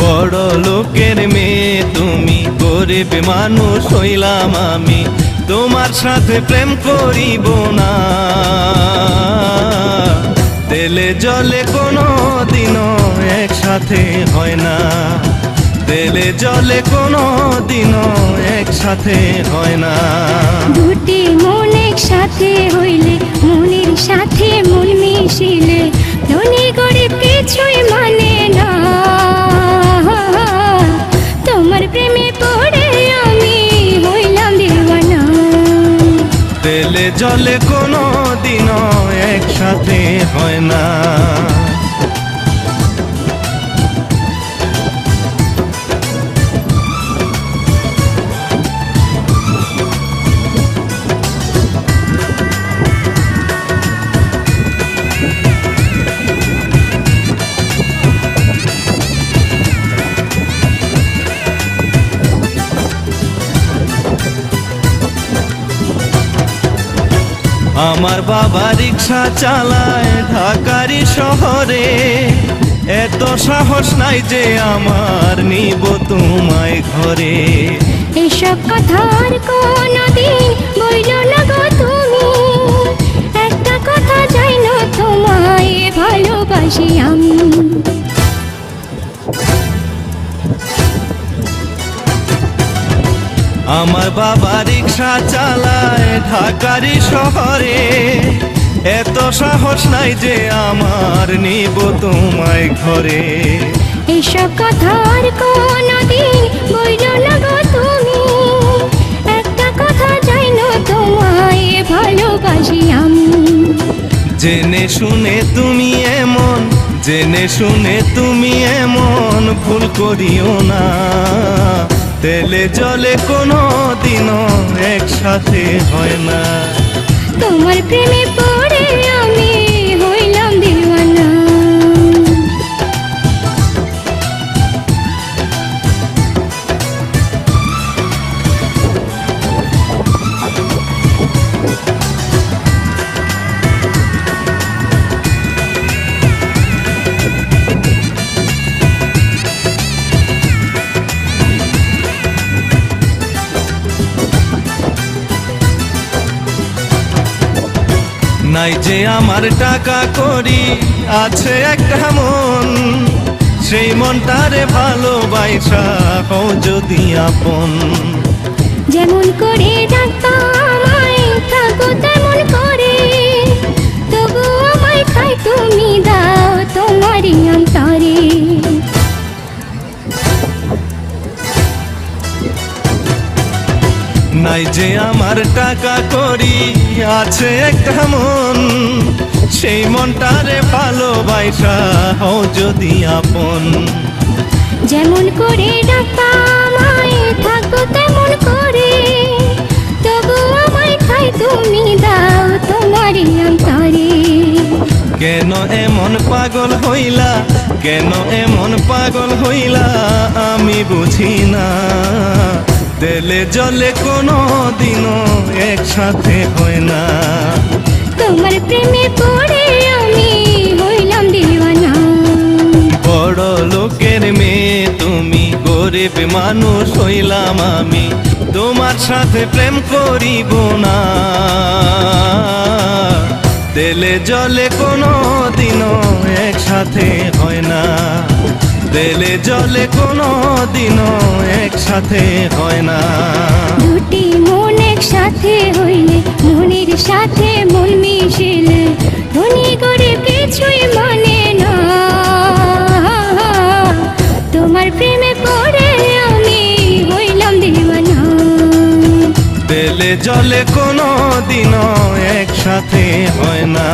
বড় লোকের মেয়ে তুমি, গরিব মানুষ হইলাম আমি, তোমার সাথে প্রেম করিব না। তেলে জলে কোনো দিনও একসাথে হয় না, তেলে জলে কোনো দিনও একসাথে হয় না। দুটি মন একসাথে হইলে, মনের সাথে মন মিশিলে, ধনী গরিব কিছুই মানে না। তোমার প্রেমে পড়ে আমি হইলাম দিওয়ানা। তেলে জলে কোনো দিনও একসাথে হয় না। আমার বাবা রিক্সা চালায় ঢাকারি শহরে, এত সাহস নাই যে আমার নিব তোমায় ঘরে। এসব কথা আর কোনদিন বইল না গো তুমি, একটা কথা যাই না তোমায় ভালোবাসি আমি। আমার বাবা রিক্সা চালায় ঢাকারি শহরে, এত সাহস নাই যে আমার নিব তোমায় ঘরে। এসব কথা আর কোনদিন বইল না গো তুমি, একটা কথা যাই না তোমায় ভালোবাসি আমি। জেনে শুনে তুমি এমন, জেনে শুনে তুমি এমন ভুল করিও না। তেলে জলে কোনো দিনও একসাথে হয় না। তোমার প্রেমে পড়ে আমি হইলাম দিওয়ানা। নাই যে আমার টাকা করি, আছে একটা মন, সেই মনটারে ভালোবাসা হও যদি আপন। যেমন করে ডাক্তার আমায় থাকো তেমন করে, তবু আমায় খাই তুমি দাও তোমারই অন্তরে। নাই যে আমার টাকা করি, আছে একটা মন, সেই মনটারে ভালোবাসা হও যদি আপন। যেমন করে ডাক্তার আমায় থাকো তেমন করে, তবু আমায় খাই তুমি দাও তোমারই অন্তরে। কেন এমন পাগল হইলা, কেন এমন পাগল হইলা আমি বুঝি না। তেলে জলে কোনো দিনও একসাথে হয় না। তোমার প্রেমে পড়ে আমি হইলাম দিওয়ানা। বড় লোকের মেয়ে তুমি, গরিব মানুষ হইলাম আমি, তোমার সাথে প্রেম করিব না। তেলে জলে কোনো দিনও একসাথে হয় না। তেলে জলে কোনো দিনও একসাথে হয় না। দুটি মন একসাথে হইলে, মনের সাথে মন মিশিলে, ধনী গরিব কিছুই মানে না। তোমার প্রেমে পড়ে আমি হইলাম দিওয়ানা। তেলে জলে কোনো দিনও একসাথে হয় না।